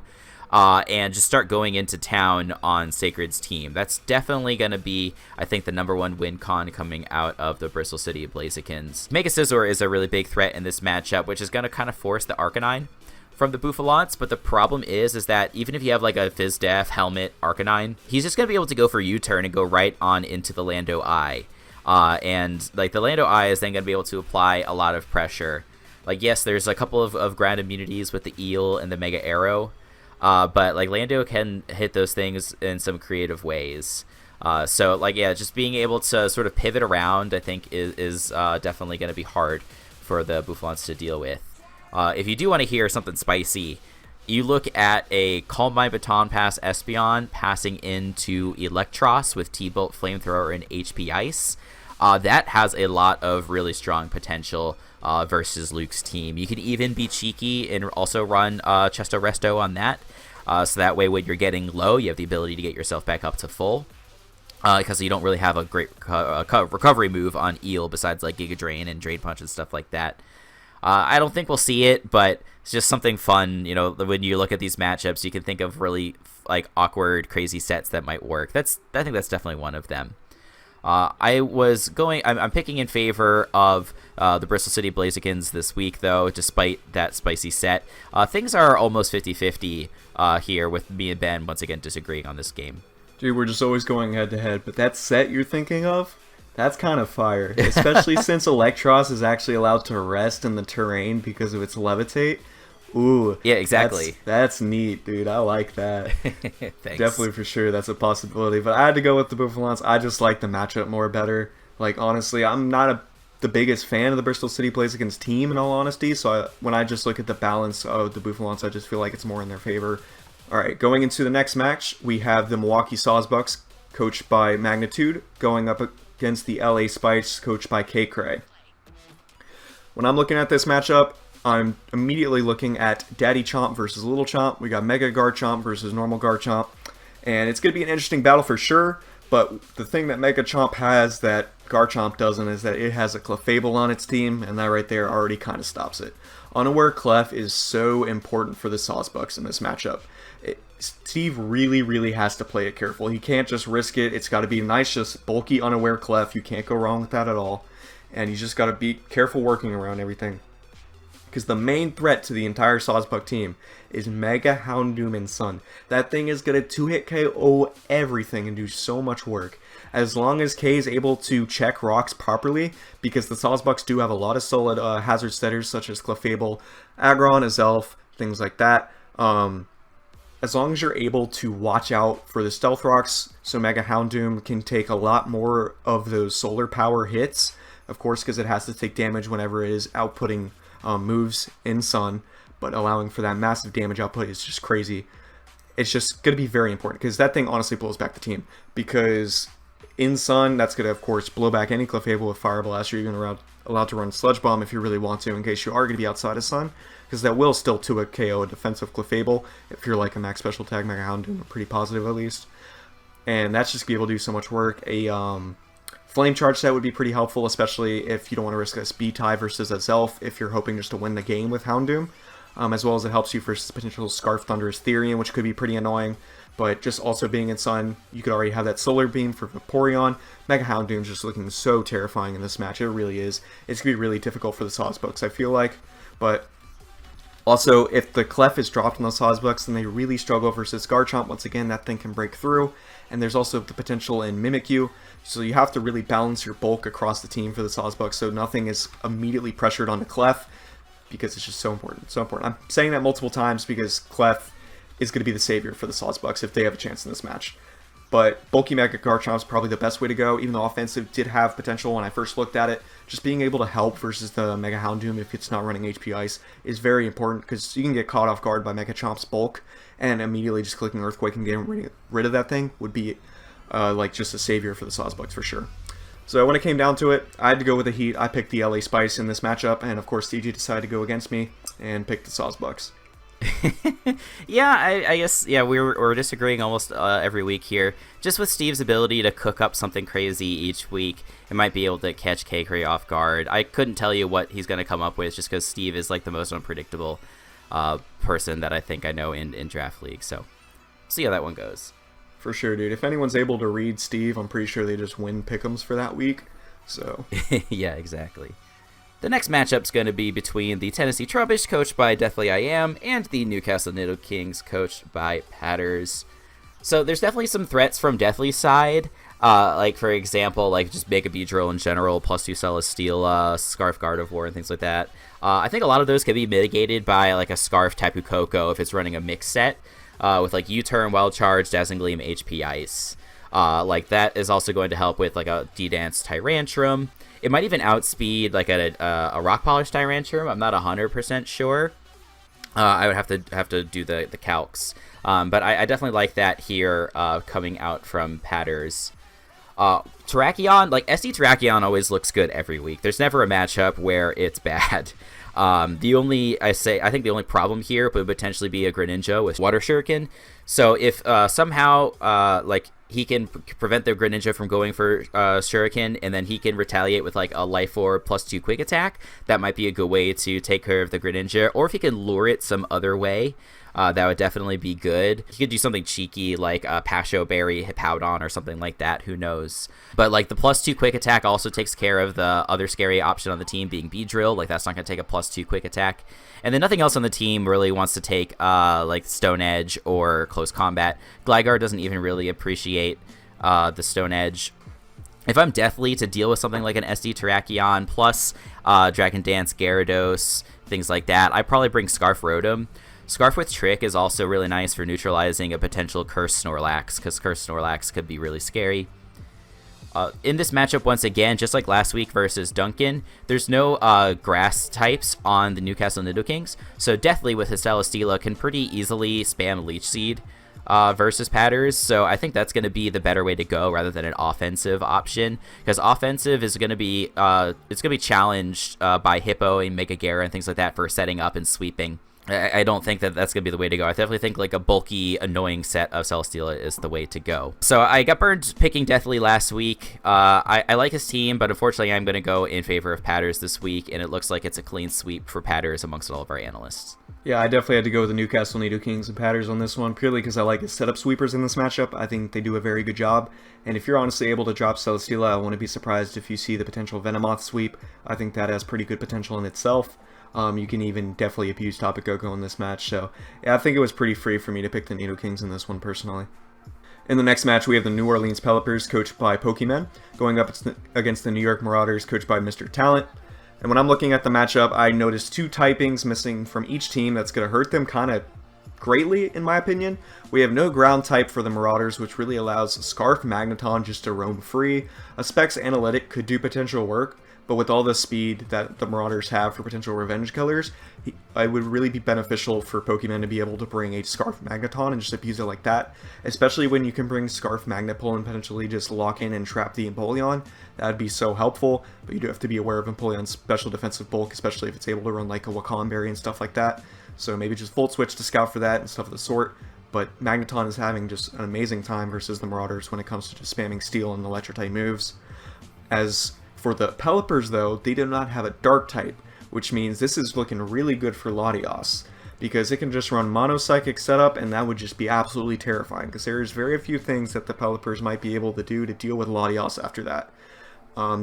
And just start going into town on Sacred's team. That's definitely going to be, I think, the #1 win con coming out of the Bristol City Blazikens. Mega Scizor is a really big threat in this matchup, which is going to kind of force the Arcanine from the Bouffalons, but the problem is that even if you have like a Fizdef, Helmet, Arcanine, he's just going to be able to go for U-turn and go right on into the Lando Eye. And like the Lando Eye is then going to be able to apply a lot of pressure. Like, yes, there's a couple of ground immunities with the Eel and the Mega Arrow, but like Lando can hit those things in some creative ways. So like, yeah, just being able to sort of pivot around, I think is definitely going to be hard for the Bouffalons to deal with. If you do want to hear something spicy, you look at a Calm Mind Baton Pass Espeon passing into Electros with T-Bolt Flamethrower and HP Ice. That has a lot of really strong potential versus Luke's team. You can even be cheeky and also run Chesto Resto on that. So that way when you're getting low, you have the ability to get yourself back up to full. Because you don't really have a great recovery move on Eel besides like Giga Drain and Drain Punch and stuff like that. I don't think we'll see it, but it's just something fun. You know, when you look at these matchups, you can think of really like awkward, crazy sets that might work. I think that's definitely one of them. I'm picking in favor of the Bristol City Blazikens this week, though, despite that spicy set. Things are almost 50-50 here, with me and Ben once again disagreeing on this game. Dude, we're just always going head-to-head, but that set you're thinking of, that's kind of fire. Especially since Electros is actually allowed to rest in the terrain because of its Levitate. Ooh. Yeah, exactly. That's neat, dude. I like that. Thanks. Definitely, for sure, that's a possibility. But I had to go with the Bouffalons. I just like the matchup more better. Like, honestly, I'm not the biggest fan of the Bristol City Blazikens team, in all honesty. So when I just look at the balance of the Bouffalons, I just feel like it's more in their favor. All right, going into the next match, we have the Milwaukee SawSBUCKS, coached by Magnitude, going up against the LA Spikes, coached by KYLEAYE. When I'm looking at this matchup, I'm immediately looking at Daddy Chomp versus Little Chomp. We got Mega Garchomp versus Normal Garchomp. And it's going to be an interesting battle for sure, but the thing that Mega Chomp has that Garchomp doesn't is that it has a Clefable on its team, and that right there already kind of stops it. Unaware Clef is so important for the SawSBUCKS in this matchup. Steve really, really has to play it careful. He can't just risk it. It's got to be nice, just bulky, Unaware Clef. You can't go wrong with that at all. And you just got to be careful working around everything. Because the main threat to the entire SawSBUCK team is Mega Houndoom and Sun. That thing is going to 2-hit KO everything and do so much work. As long as K is able to check rocks properly, because the SawSBUCKS do have a lot of solid hazard setters such as Clefable, Aggron, Azelf, things like that. As long as you're able to watch out for the Stealth Rocks, so Mega Houndoom can take a lot more of those solar power hits, of course, because it has to take damage whenever it is outputting moves in Sun, but allowing for that massive damage output is just crazy. It's just going to be very important, because that thing honestly blows back the team, because in Sun, that's going to, of course, blow back any Clefable with Fire Blast. You're even allowed to run Sludge Bomb if you really want to, in case you are going to be outside of Sun, because that will still 2-hit KO a defensive Clefable if you're like a max special tag Mega Houndoom, pretty positive at least. And that's just going to be able to do so much work. A Flame Charge set would be pretty helpful, especially if you don't want to risk a speed tie versus a Zelf if you're hoping just to win the game with Houndoom, as well as it helps you versus potential Scarf Thunder's Therian, which could be pretty annoying. But just also being in Sun, you could already have that Solar Beam for Vaporeon. Mega Houndoom's just looking so terrifying in this match. It really is. It's going to be really difficult for the SAWSBUCKS, I feel like. But also, if the Clef is dropped on the SAWSBUCKS, then they really struggle versus Garchomp. Once again, that thing can break through. And there's also the potential in Mimikyu. So you have to really balance your bulk across the team for the SAWSBUCKS so nothing is immediately pressured on the Clef, because it's just so important. So important. I'm saying that multiple times because Clef is going to be the savior for the SAWSBUCKS if they have a chance in this match. But bulky Mega Garchomp is probably the best way to go, even though offensive did have potential when I first looked at it. Just being able to help versus the Mega Houndoom if it's not running HP Ice is very important, because you can get caught off guard by Mega Chomp's bulk, and immediately just clicking Earthquake and getting rid of that thing would be like just a savior for the SAWSBUCKS for sure. So when it came down to it, I had to go with the Heat. I picked the LA Spice in this matchup, and of course TG decided to go against me and pick the SAWSBUCKS. Yeah, I guess, yeah, we're disagreeing almost every week here. Just with Steve's ability to cook up something crazy each week, it might be able to catch K-Cray off guard. I couldn't tell you what he's going to come up with just because Steve is like the most unpredictable person that I think I know in Draft League. So see how that one goes. For sure, dude. If anyone's able to read Steve, I'm pretty sure they just win Pickems for that week. So yeah, exactly. The next matchup's going to be between the Tennessee Trubbish, coached by Deathly I Am, and the Newcastle Nidokings, coached by Patters. So there's definitely some threats from Deathly's side. Like, for example, like just Mega Beedrill in general, plus 2 Celesteela, Scarf Gardevoir, and things like that. I think a lot of those can be mitigated by like a Scarf Tapu Koko if it's running a mix set, with like U-Turn, Wild Charge, Dazzling Gleam, HP Ice. Like that is also going to help with like a D-Dance Tyrantrum. It might even outspeed like a Rock Polish Tyrantrum. I'm not 100% sure. I would have to do the calcs. But I definitely like that here coming out from Patters. Terrakion, like SD Terrakion always looks good every week. There's never a matchup where it's bad. I think the only problem here would potentially be a Greninja with Water Shuriken. So if somehow like he can prevent the Greninja from going for Shuriken, and then he can retaliate with like a Life Orb plus 2 Quick Attack, that might be a good way to take care of the Greninja. Or if he can lure it some other way, that would definitely be good. He could do something cheeky like a Pasho Berry Hippowdon or something like that, who knows. But like the plus 2 Quick Attack also takes care of the other scary option on the team being Beedrill. Like that's not going to take a plus 2 Quick Attack. And then nothing else on the team really wants to take like Stone Edge or Close Combat. Gligar doesn't even really appreciate the Stone Edge. If I'm Deathly to deal with something like an SD Terrakion plus Dragon Dance, Gyarados, things like that, I'd probably bring Scarf Rotom. Scarf with Trick is also really nice for neutralizing a potential Curse Snorlax, because Curse Snorlax could be really scary. In this matchup, once again, just like last week versus Duncan, there's no grass types on the Newcastle Nidokings, so Deathly with his Celesteela can pretty easily spam Leech Seed versus Patters, so I think that's going to be the better way to go rather than an offensive option, because offensive is going to be challenged by Hippo and Mega Gara and things like that for setting up and sweeping. I don't think that that's going to be the way to go. I definitely think like a bulky, annoying set of Celesteela is the way to go. So I got burned picking Deathly last week. I like his team, but unfortunately I'm going to go in favor of Patters this week, and it looks like it's a clean sweep for Patters amongst all of our analysts. Yeah, I definitely had to go with the Newcastle Nidokings and Patters on this one, purely because I like his setup sweepers in this matchup. I think they do a very good job, and if you're honestly able to drop Celesteela, I wouldn't be surprised if you see the potential Venomoth sweep. I think that has pretty good potential in itself. You can even definitely abuse Tapu Koko in this match, so yeah, I think it was pretty free for me to pick the Nidokings in this one personally. In the next match, we have the New Orleans Pelipers, coached by Pokemon, going up against the New York Marauders, coached by Mr. Talent. And when I'm looking at the matchup, I noticed 2 typings missing from each team that's going to hurt them kind of greatly, in my opinion. We have no ground type for the Marauders, which really allows Scarf Magneton just to roam free. A Specs Analytic could do potential work, but with all the speed that the Marauders have for potential Revenge Killers, it would really be beneficial for Pokemon to be able to bring a Scarf Magneton and just abuse it like that. Especially when you can bring Scarf Magnapult and potentially just lock in and trap the Empoleon. That would be so helpful, but you do have to be aware of Empoleon's special defensive bulk, especially if it's able to run like a Wakanberry and stuff like that. So maybe just Volt Switch to scout for that and stuff of the sort. but Magneton is having just an amazing time versus the Marauders when it comes to just spamming Steel and Electro-type moves. As for the Pelipper's, though, they do not have a Dark type, which means this is looking really good for Latios, because it can just run Mono Psychic setup, and that would just be absolutely terrifying, because there's very few things that the Pelipper's might be able to do to deal with Latios after that.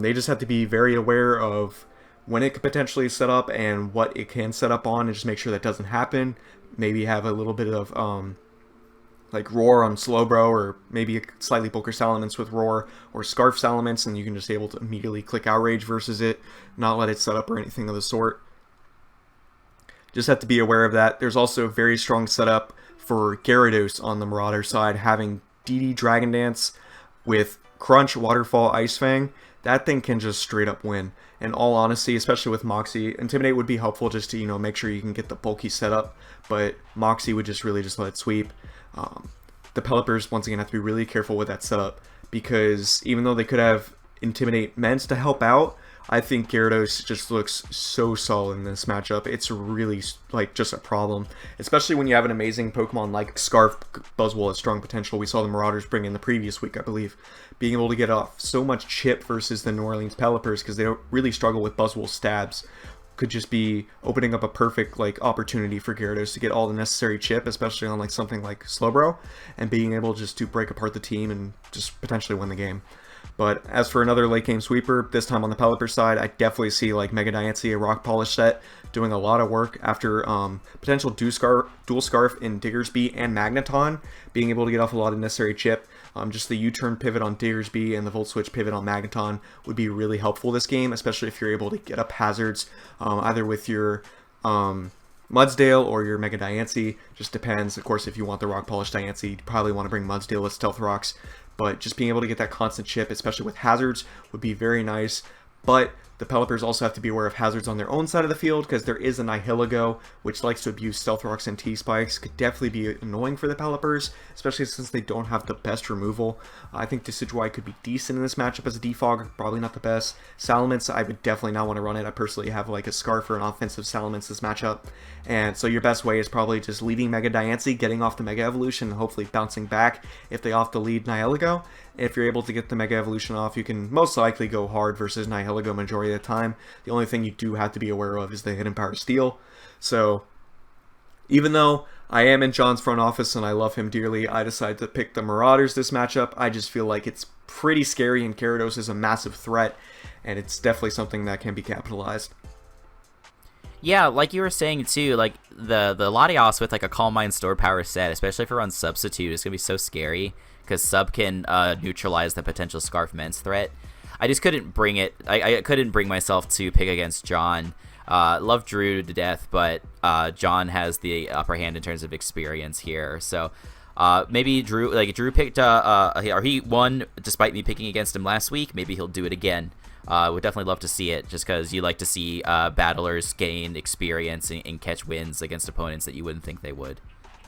They just have to be very aware of when it could potentially set up and what it can set up on, and just make sure that doesn't happen. Maybe have a little bit of like Roar on Slowbro, or maybe a slightly bulkier Salamence with Roar, or Scarf Salamence, and you can just able to immediately click Outrage versus it, not let it set up or anything of the sort. Just have to be aware of that. There's also a very strong setup for Gyarados on the Marauder side, having DD Dragon Dance with Crunch, Waterfall, Ice Fang. That thing can just straight up win. In all honesty, especially with Moxie, Intimidate would be helpful just to, you know, make sure you can get the bulky setup, but Moxie would just really just let it sweep. The Pelipper's, once again, have to be really careful with that setup, because even though they could have Intimidate meant to help out, I think Gyarados just looks so solid in this matchup. It's really, like, just a problem, especially when you have an amazing Pokemon like Scarf Buzzwole at strong potential. We saw the Marauders bring in the previous week, I believe, being able to get off so much chip versus the New Orleans Pelipper's, because they don't really struggle with Buzzwole stabs. Could just be opening up a perfect like opportunity for Gyarados to get all the necessary chip, especially on like something like Slowbro, and being able just to break apart the team and just potentially win the game. But as for another late game sweeper, this time on the Pelipper side, I definitely see like Mega Diancie, a Rock Polish set, doing a lot of work after potential Dual Scarf in Diggersby and Magneton, being able to get off a lot of necessary chip. Just the U-turn pivot on Diggersby and the Volt Switch pivot on Magneton would be really helpful this game, especially if you're able to get up hazards, either with your Mudsdale or your Mega Diancie. Just depends. Of course, if you want the Rock Polish Diancie, you probably want to bring Mudsdale with Stealth Rocks. But just being able to get that constant chip, especially with hazards, would be very nice. But the Pelipper's also have to be aware of hazards on their own side of the field, because there is a Nihilego, which likes to abuse Stealth Rocks and T-Spikes. Could definitely be annoying for the Pelipper's, especially since they don't have the best removal. I think Decidueye could be decent in this matchup as a defog, probably not the best. Salamence, I would definitely not want to run it. I personally have like a Scarf or an offensive Salamence this matchup. And so your best way is probably just leading Mega Diancie, getting off the Mega Evolution, and hopefully bouncing back if they off the lead Nihilego. If you're able to get the Mega Evolution off, you can most likely go hard versus Nihilego majority of the time. The only thing you do have to be aware of is the Hidden Power Steel. So, even though I am in John's front office and I love him dearly, I decided to pick the Marauders this matchup. I just feel like it's pretty scary, and Gyarados is a massive threat, and it's definitely something that can be capitalized. Yeah, like you were saying too, like the Latios with like a Calm Mind Store Power set, especially if it runs Substitute, is gonna be so scary, because Sub can neutralize the potential Scarf Men's threat. I just couldn't bring it. I couldn't bring myself to pick against John. Love Drew to death, but John has the upper hand in terms of experience here. So maybe Drew picked, or he won despite me picking against him last week. Maybe he'll do it again. Would definitely love to see it, just because you like to see battlers gain experience and catch wins against opponents that you wouldn't think they would.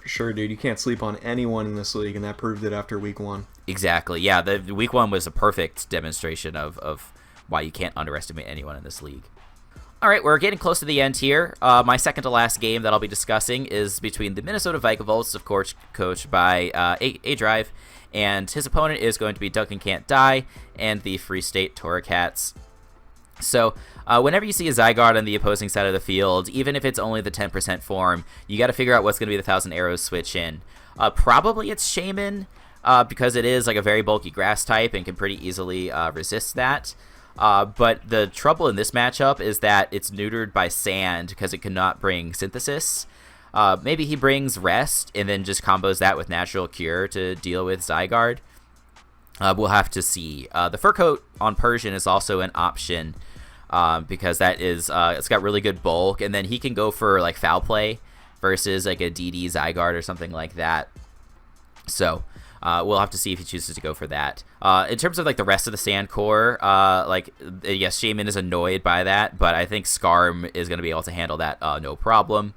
For sure, dude. You can't sleep on anyone in this league, and that proved it after week 1. Exactly. Yeah, the week 1 was a perfect demonstration of why you can't underestimate anyone in this league. All right, we're getting close to the end here. My second to last game that I'll be discussing is between the Minnesota VIKAVOLTS, of course, coached by ADRIVE, and his opponent is going to be Duncan Can't Die and the Free State Torracats. So, whenever you see a Zygarde on the opposing side of the field, even if it's only the 10% form, you got to figure out what's going to be the 1,000 Arrows switch in. Probably it's Shaman, because it is like a very bulky grass type and can pretty easily resist that. But the trouble in this matchup is that it's neutered by Sand, because it cannot bring Synthesis. Maybe he brings Rest and then just combos that with Natural Cure to deal with Zygarde. We'll have to see. The Fur Coat on Persian is also an option, because that is it's got really good bulk, and then he can go for like Foul Play versus like a DD Zygarde or something like that. So we'll have to see if he chooses to go for that. In terms of like the rest of the Sand Core, yes, Shaman is annoyed by that, but I think Skarm is going to be able to handle that no problem.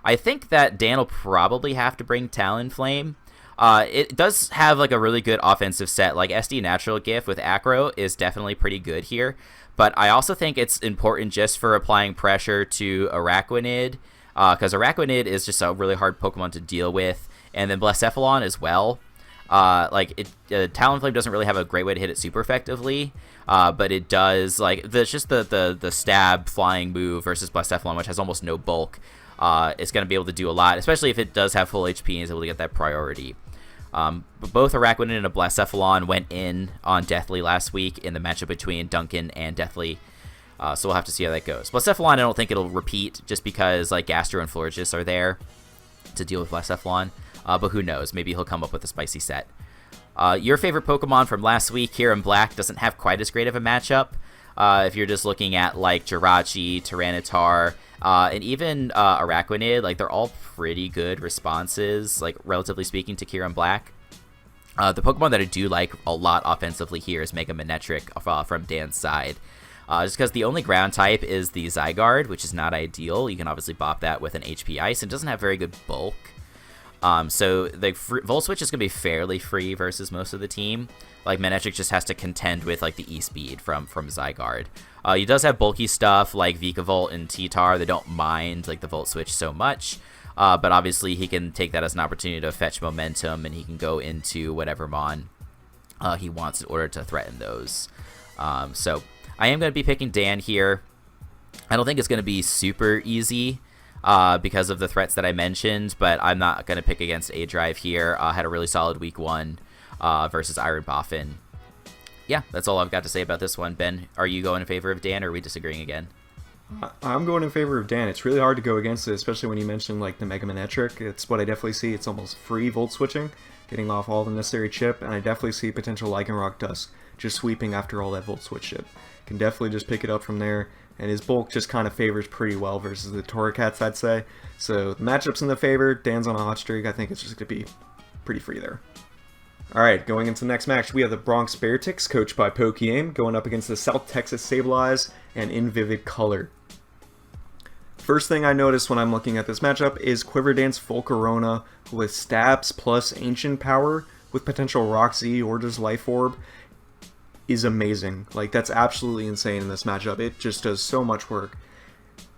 I think that Dan will probably have to bring Talonflame. It does have like a really good offensive set. Like SD Natural Gift with Acro is definitely pretty good here, but I also think it's important just for applying pressure to Araquanid, because Araquanid is just a really hard Pokemon to deal with, and then Blacephalon as well. Talonflame doesn't really have a great way to hit it super effectively, but it does, like, just the stab flying move versus Blacephalon, which has almost no bulk. It's going to be able to do a lot, especially if it does have full HP and is able to get that priority. But both Araquanid and a Blacephalon went in on Deathly last week in the matchup between Duncan and Deathly. So we'll have to see how that goes. Blacephalon, I don't think it'll repeat just because like Gastro and Florges are there to deal with Blacephalon. But who knows? Maybe he'll come up with a spicy set. Your favorite Pokemon from last week, here in Black, doesn't have quite as great of a matchup. If you're just looking at like Jirachi, Tyranitar, and even Araquanid, like they're all pretty good responses, like relatively speaking, to Kieran Black. The Pokemon that I do like a lot offensively here is Mega Manectric from Dan's side. Just because the only ground type is the Zygarde, which is not ideal. You can obviously bop that with an HP Ice, and doesn't have very good bulk. So the Volt Switch is going to be fairly free versus most of the team. Like, Manectric just has to contend with, like, the E-Speed from Zygarde. He does have bulky stuff like Vikavolt and T-Tar. They don't mind, like, the Volt Switch so much. But obviously he can take that as an opportunity to fetch momentum, and he can go into whatever Mon he wants in order to threaten those. So I am going to be picking Dan here. I don't think it's going to be super easy because of the threats that I mentioned, but I'm not going to pick against ADRIVE here. Had a really solid week 1 versus Iron Boffin. Yeah, that's all I've got to say about this one. Ben, are you going in favor of Dan, or are we disagreeing again? I'm going in favor of Dan. It's really hard to go against it, especially when you mention like the Mega Manectric. It's what I definitely see. It's almost free Volt Switching, getting off all the necessary chip, and I definitely see potential Lycanroc Dusk just sweeping after all that Volt Switch chip. Can definitely just pick it up from there, and his bulk just kind of favors pretty well versus the Torracats, I'd say. So the matchup's in the favor. Dan's on a hot streak. I think it's just going to be pretty free there. Alright, going into the next match, we have the Bronx Beartics, coached by pokeaim, going up against the South Texas Sableyes and In Vivid Color. First thing I notice when I'm looking at this matchup is Quiverdance Volcarona with stabs plus ancient power with potential Rock Z or just Life Orb is amazing. Like, that's absolutely insane in this matchup. It just does so much work.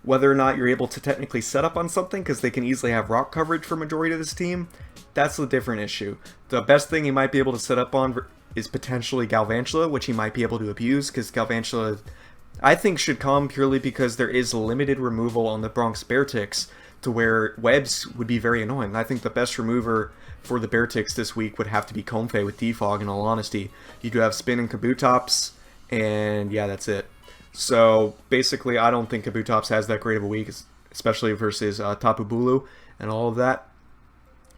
Whether or not you're able to technically set up on something, because they can easily have rock coverage for majority of this team, that's a different issue. The best thing he might be able to set up on is potentially Galvantula, which he might be able to abuse, because Galvantula, I think, should come purely because there is limited removal on the Bronx Beartics, to where webs would be very annoying. I think the best remover for the Beartics this week would have to be Comfey with Defog, in all honesty. You do have Spin and Kabutops, and yeah, that's it. So basically, I don't think Kabutops has that great of a week, especially versus Tapu Bulu and all of that.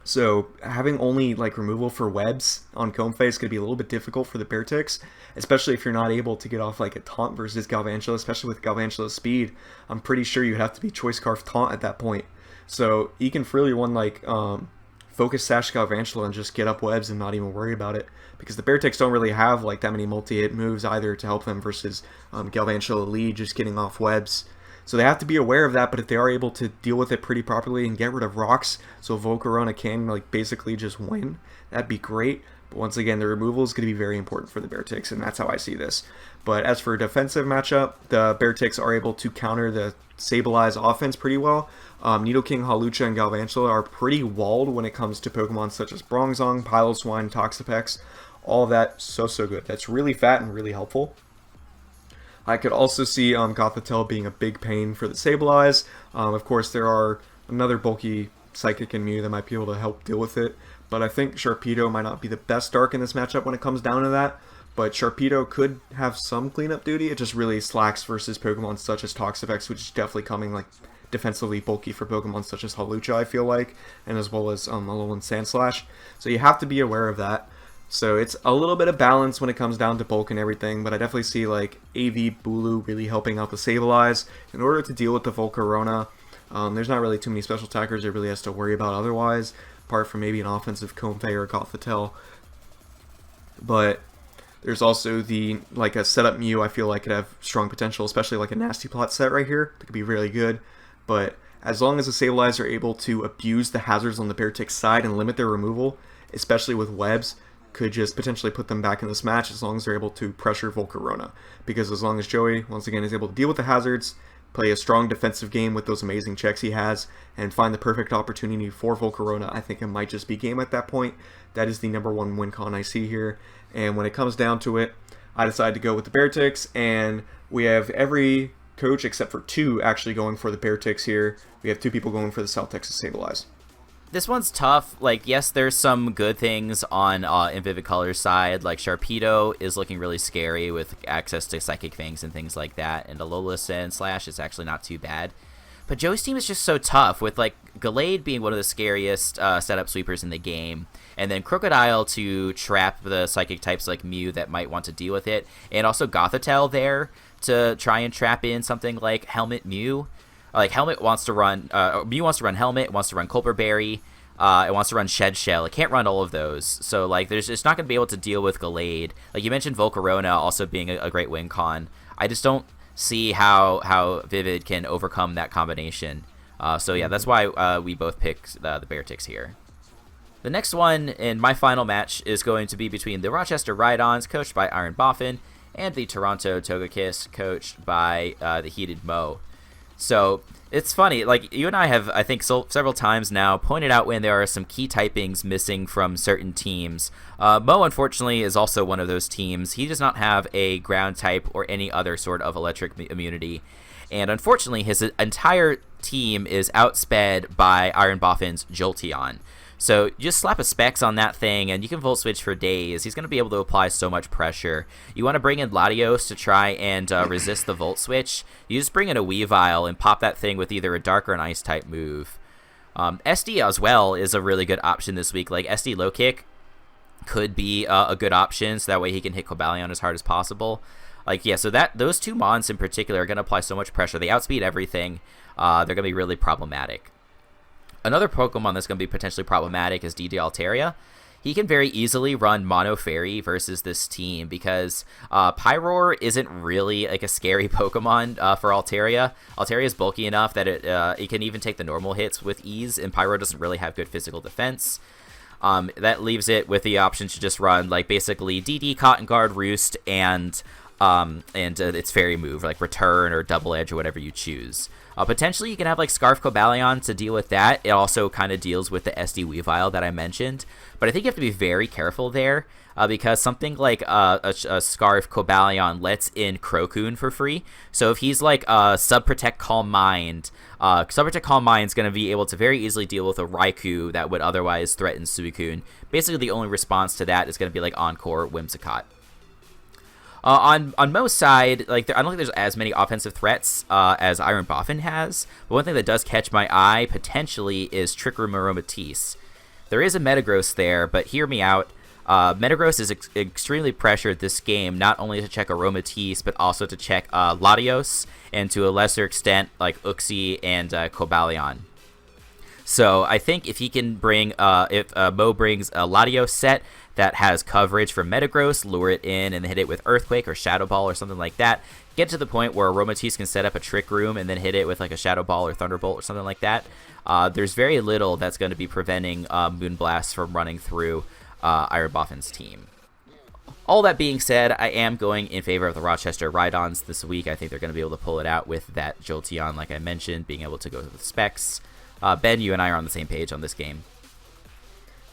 So having only like removal for webs on Comfey is going to be a little bit difficult for the Beartics, especially if you're not able to get off like a taunt versus Galvantula, especially with Galvantula's speed. I'm pretty sure you'd have to be Choice Scarf taunt at that point. So you can freely one like Focus Sash Galvantula and just get up webs and not even worry about it, because the Beartics don't really have like that many multi-hit moves either to help them versus Galvantula lead just getting off webs. So they have to be aware of that, but if they are able to deal with it pretty properly and get rid of rocks, so Volcarona can like basically just win, that'd be great. But once again, the removal is going to be very important for the Beartics, and that's how I see this. But as for a defensive matchup, the Beartics are able to counter the Sableyes offense pretty well. Nidoking, Hawlucha, and Galvantula are pretty walled when it comes to Pokemon such as Bronzong, Piloswine, Toxapex. All of that, so good. That's really fat and really helpful. I could also see Gothitelle being a big pain for the Sableyes. Of course, there are another bulky Psychic and Mew that might be able to help deal with it, but I think Sharpedo might not be the best Dark in this matchup when it comes down to that. But Sharpedo could have some cleanup duty. It just really slacks versus Pokemon such as Toxapex, which is definitely coming like defensively bulky for Pokemon such as Hawlucha, I feel like, and as well as Alolan Sandslash. So you have to be aware of that. So it's a little bit of balance when it comes down to bulk and everything, but I definitely see like AV Bulu really helping out the Sableyes in order to deal with the Volcarona. There's not really too many special attackers it really has to worry about otherwise, apart from maybe an offensive Comfey or Gothitelle. But there's also the like a setup Mew I feel like could have strong potential, especially like a Nasty Plot set right here that could be really good. But as long as the Sableyes are able to abuse the hazards on the Beartics side and limit their removal, especially with webs, could just potentially put them back in this match as long as they're able to pressure Volcarona. Because as long as Joey, once again, is able to deal with the hazards, play a strong defensive game with those amazing checks he has, and find the perfect opportunity for Volcarona, I think it might just be game at that point. That is the #1 win con I see here. And when it comes down to it, I decided to go with the Beartix, and we have every coach except for 2 actually going for the Beartix here. We have 2 people going for the South Texas Sableyes. This one's tough. Like, yes, there's some good things on in Vivid Color's side. Like, Sharpedo is looking really scary with access to Psychic Fangs and things like that. And Alola and Slash is actually not too bad. But Joey's team is just so tough, with, like, Gallade being one of the scariest setup sweepers in the game. And then Crocodile to trap the Psychic types like Mew that might want to deal with it. And also Gothitelle there to try and trap in something like Helmet Mew. Like, Helmet wants to run, Mew wants to run Helmet, wants to run Culperberry, it wants to run Shed Shell. It can't run all of those. So, like, it's not going to be able to deal with Gallade. Like, you mentioned Volcarona also being a great win con. I just don't see how Vivid can overcome that combination. So, yeah, that's why we both picked the Beartix here. The next one in my final match is going to be between the Rochester Rhydons, coached by Iron Boffin, and the Toronto Togekiss, coached by the Heated Mo. So, it's funny, like, you and I have, I think, several times now pointed out when there are some key typings missing from certain teams. Mo, unfortunately, is also one of those teams. He does not have a ground type or any other sort of electric immunity. And unfortunately, his entire team is outsped by Iron Boffin's Jolteon. So just slap a Specs on that thing, and you can Volt Switch for days. He's going to be able to apply so much pressure. You want to bring in Latios to try and resist the Volt Switch. You just bring in a Weavile and pop that thing with either a Dark or an Ice-type move. SD as well is a really good option this week. Like, SD Low Kick could be a good option, so that way he can hit Cobalion as hard as possible. Like, yeah, so those 2 Mons in particular are going to apply so much pressure. They outspeed everything. They're going to be really problematic. Another Pokemon that's going to be potentially problematic is DD Altaria. He can very easily run Mono Fairy versus this team because Pyroar isn't really like a scary Pokemon for Altaria. Altaria is bulky enough that it can even take the normal hits with ease, and Pyroar doesn't really have good physical defense. That leaves it with the option to just run like basically DD, Cotton Guard, Roost, and its fairy move, like Return or Double Edge or whatever you choose. Potentially, you can have like Scarf Cobalion to deal with that. It also kind of deals with the SD Weavile that I mentioned. But I think you have to be very careful there because something like a Scarf Cobalion lets in Crocoon for free. So if he's like Subprotect Calm Mind, Subprotect Calm Mind is going to be able to very easily deal with a Raikou that would otherwise threaten Suicune. Basically, the only response to that is going to be like Encore Whimsicott. On Mo's side, like I don't think there's as many offensive threats as Iron Boffin has, but one thing that does catch my eye potentially is Trick Room Aromatisse. There is a Metagross there, but hear me out. Metagross is extremely pressured this game, not only to check Aromatisse, but also to check Latios, and to a lesser extent, like Uxie and Cobalion. So I think if he can bring, if Mo brings a Latios set that has coverage for Metagross, lure it in and hit it with Earthquake or Shadow Ball or something like that, get to the point where Aromatisse can set up a Trick Room and then hit it with like a Shadow Ball or Thunderbolt or something like that, there's very little that's going to be preventing Moonblast from running through Iron Boffin's team. All that being said, I am going in favor of the Rochester Rhydons this week. I think they're going to be able to pull it out with that Jolteon, like I mentioned, being able to go with Specs. Ben, you and I are on the same page on this game.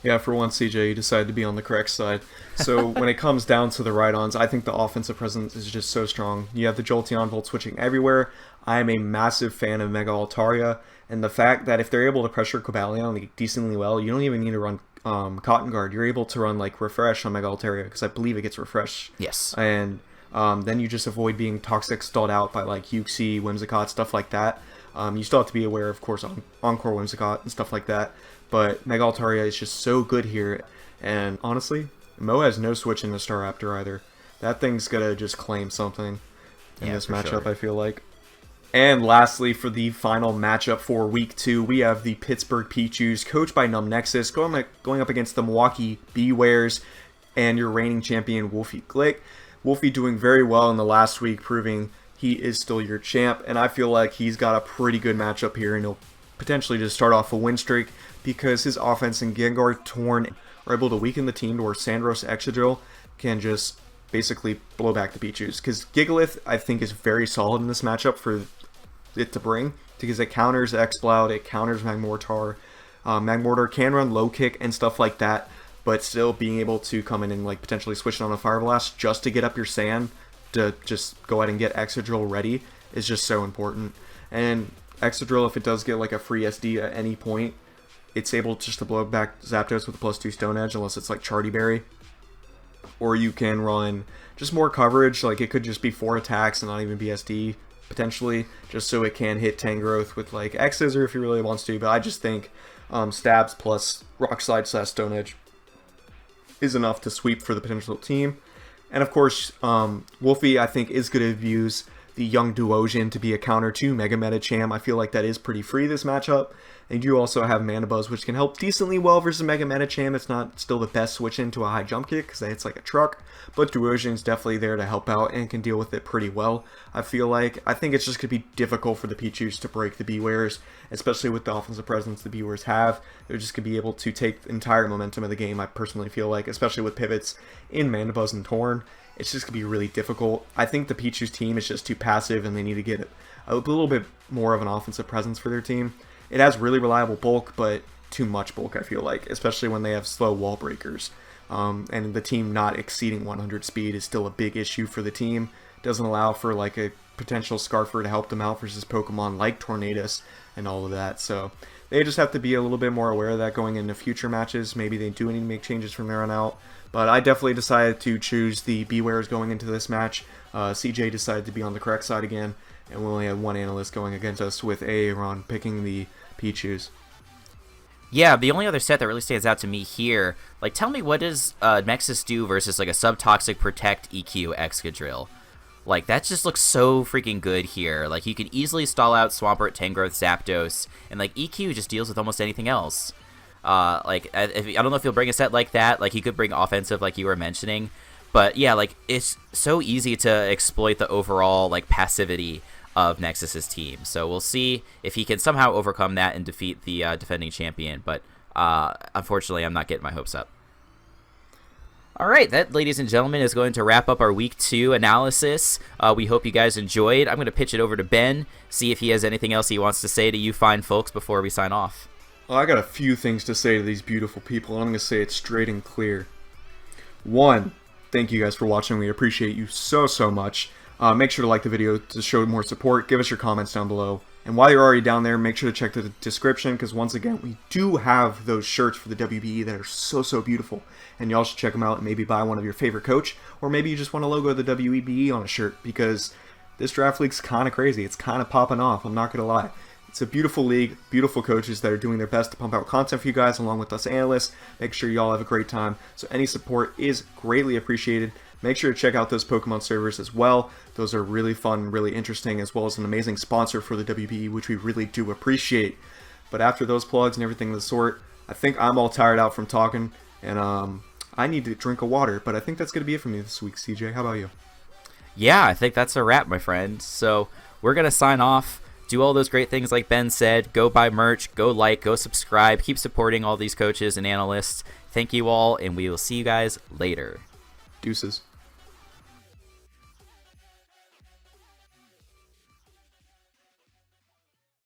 Yeah, for once, CJ, you decided to be on the correct side. So when it comes down to the Rhydons, I think the offensive presence is just so strong. You have the Jolteon Volt switching everywhere. I am a massive fan of Mega Altaria, and the fact that if they're able to pressure Cobalion like, decently well, you don't even need to run Cotton Guard. You're able to run like Refresh on Mega Altaria, because I believe it gets Refresh. Yes. And then you just avoid being Toxic stalled out by like Uxie, Whimsicott, stuff like that. You still have to be aware, of course, on Encore Whimsicott and stuff like that. But Mega Altaria is just so good here. And honestly, Mo has no switch in the Staraptor either. That thing's going to just claim something in this matchup, I feel like. And lastly, for the final matchup for Week 2, we have the Pittsburgh Pichus, coached by NUMBNEXUS, going up against the Milwaukee Bewares and your reigning champion, Wolfie Glick. Wolfie doing very well in the last week, proving he is still your champ. And I feel like he's got a pretty good matchup here, and he'll potentially just start off a win streak because his offense and Gengar Torn are able to weaken the team to where Sandros Excadrill can just basically blow back the Pichus. Because Gigalith, I think, is very solid in this matchup for it to bring, because it counters X-Bloud, it counters Magmortar. Magmortar can run low kick and stuff like that, but still being able to come in and like potentially switch it on a Fire Blast just to get up your sand, to just go ahead and get Excadrill ready is just so important. And Excadrill, if it does get like a free SD at any point, it's able just to blow back Zapdos with a +2 Stone Edge, unless it's like Charty Berry. Or you can run just more coverage, like it could just be 4 attacks and not even be SD, potentially, just so it can hit Tangrowth with like X-Scissor if he really wants to. But I just think Stabs plus Rock Slide / Stone Edge is enough to sweep for the potential team. And of course, Wolfie, I think, is going to use the young Duosion to be a counter to Mega Medicham. I feel like that is pretty free this matchup. And you also have Mana Buzz, which can help decently well versus Mega Medicham. It's not still the best switch into a high jump kick because it's like a truck, but Duosion's definitely there to help out and can deal with it pretty well. I feel like, I think it's just going to be difficult for the Pichus to break the Bewares, especially with the offensive presence the Bewares have. They're just going to be able to take the entire momentum of the game, I personally feel like, especially with pivots in Mana Buzz and Torn. It's just going to be really difficult. I think the Pichus team is just too passive and they need to get a little bit more of an offensive presence for their team. It has really reliable bulk, but too much bulk, I feel like, especially when they have slow wall breakers. And the team not exceeding 100 speed is still a big issue for the team. Doesn't allow for like a potential Scarfer to help them out versus Pokemon like Tornadus and all of that. So they just have to be a little bit more aware of that going into future matches. Maybe they do need to make changes from there on out. But I definitely decided to choose the Bewares going into this match. CJ decided to be on the correct side again. And we only had one analyst going against us with Aaron picking the Pichus. Yeah, the only other set that really stands out to me here, like, tell me what does Nexus do versus like a Subtoxic Protect EQ Excadrill? Like, that just looks so freaking good here. Like, you can easily stall out Swampert, Tangrowth, Zapdos, and like EQ just deals with almost anything else. I don't know if he'll bring a set like that. Like, he could bring offensive, like you were mentioning, but yeah, like, it's so easy to exploit the overall like passivity of Nexus's team. So we'll see if he can somehow overcome that and defeat the defending champion. But unfortunately, I'm not getting my hopes up. All right, that, ladies and gentlemen, is going to wrap up our Week 2 analysis. We hope you guys enjoyed. I'm going to pitch it over to Ben, see if he has anything else he wants to say to you fine folks before we sign off. Well, I got a few things to say to these beautiful people, and I'm going to say it straight and clear. 1, thank you guys for watching. We appreciate you so much. Make sure to like the video to show more support. Give us your comments down below. And while you're already down there, make sure to check the description, because once again, we do have those shirts for the WBE that are so beautiful. And y'all should check them out and maybe buy one of your favorite coach, or maybe you just want a logo of the WBE on a shirt, because this draft league's kind of crazy. It's kind of popping off, I'm not going to lie. It's a beautiful league, beautiful coaches that are doing their best to pump out content for you guys along with us analysts. Make sure y'all have a great time. So any support is greatly appreciated. Make sure to check out those Pokemon servers as well. Those are really fun, really interesting, as well as an amazing sponsor for the WBE, which we really do appreciate. But after those plugs and everything of the sort, I think I'm all tired out from talking, and I need to drink a water. But I think that's going to be it for me this week, CJ. How about you? Yeah, I think that's a wrap, my friend. So we're going to sign off. Do all those great things like Ben said. Go buy merch, go like, go subscribe. Keep supporting all these coaches and analysts. Thank you all, and we will see you guys later. Deuces.